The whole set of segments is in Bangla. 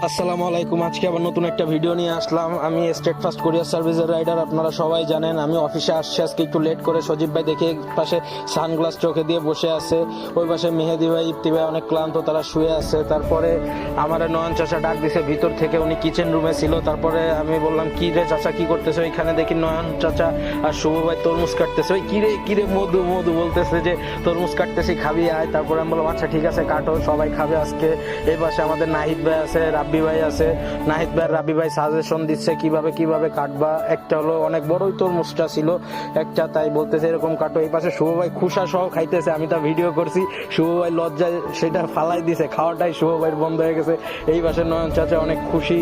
আসসালামু আলাইকুম। আজকে আবার নতুন একটা ভিডিও নিয়ে আসলাম। আমি স্টেট ফার্স্ট কুরিয়ার সার্ভিসের রাইডার, আপনারা সবাই জানেন। আমি অফিসে আসছি আজকে একটু লেট করে। সজীব ভাই দেখে পাশে সানগ্লাস চোখে দিয়ে বসে আছে, ওই পাশে মেহেদি ভাই, ইফতি ভাই অনেক ক্লান্ত, তারা শুয়ে আছে। তারপরে আমার নয়ন চাচা ডাক দিছে ভিতর থেকে, উনি কিচেন রুমে ছিল। তারপরে আমি বললাম কি রে চাচা কি করতেছে? ওইখানে দেখি নয়ন চাচা আর শুভ ভাই তরমুজ কাটতেছে। ওই কিরে কিরে মধু মধু বলতেছে যে তরমুজ কাটতেছি, খাবি আয়। তারপরে আমি বললাম আচ্ছা ঠিক আছে কাটো, সবাই খাবে আজকে। এই পাশে আমাদের নাহিদ ভাই আছে, রাব্বি ভাই আছে। নাহিদ ভাই রাব্বি ভাই সাজেশন দিচ্ছে কিভাবে কিভাবে কাটবা। একটা হলো অনেক বড়ই তরমুজটা ছিল একটা, তাই বলতেছে এরকম কাটো। এই পাশে শুভ ভাই খুশা সহ খাইতেছে, আমি তা ভিডিও করছি। শুভ ভাই লজ্জায় সেটা ফালাই দিছে, খাওয়াটাই শুভ ভাইয়ের বন্ধ হয়ে গেছে। এই পাশে নয়ন চাচা অনেক খুশি,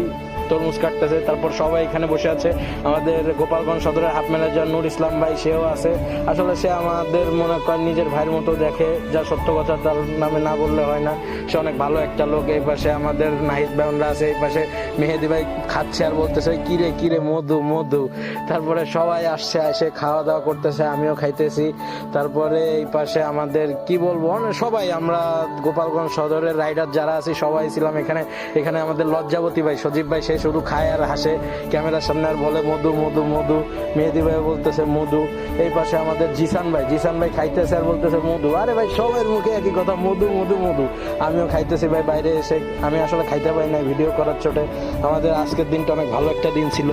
তরমুজ কাটতেছে। তারপর সবাই এখানে বসে আছে। আমাদের গোপালগঞ্জ সদরের হাফ ম্যানেজার নূর ইসলাম ভাই, সেও আছে। আসলে সে আমাদের মনে করেন নিজের ভাইয়ের মতো দেখে, যা সত্য কথা তার নামে না বললে হয় না। সে অনেক ভালো একটা লোক। এই পাশে আমাদের নাহিদ ভাইরা আছে, এই পাশে মেহেদি ভাই খাচ্ছে আর বলতেছে কিরে কিরে মধু মধু। তারপরে সবাই আসছে, এসে খাওয়া দাওয়া করতেছে, আমিও খাইতেছি। তারপরে এই পাশে আমাদের কি বলবো সবাই আমরা গোপালগঞ্জ সদরের রাইডার যারা আছি সবাই ছিলাম এখানে। এখানে আমাদের লজ্জাবতী ভাই সজীব ভাই, সে শুধু খায় আর হাসে ক্যামেরার সামনে আর বলে মধু মধু মধু। মেহেদি ভাই বলতেছে মধু। এই পাশে আমাদের জিসান ভাই খাইতেছে আর বলতেছে মধু। আরে ভাই সবার মুখে একই কথা, মধু মধু মধু। আমিও খাইতেছি ভাই বাইরে এসে। আমি আসলে খাইতে পারি না ভিডিও করার চোটে। আমাদের আজকের দিনটা অনেক ভালো একটা দিন ছিল।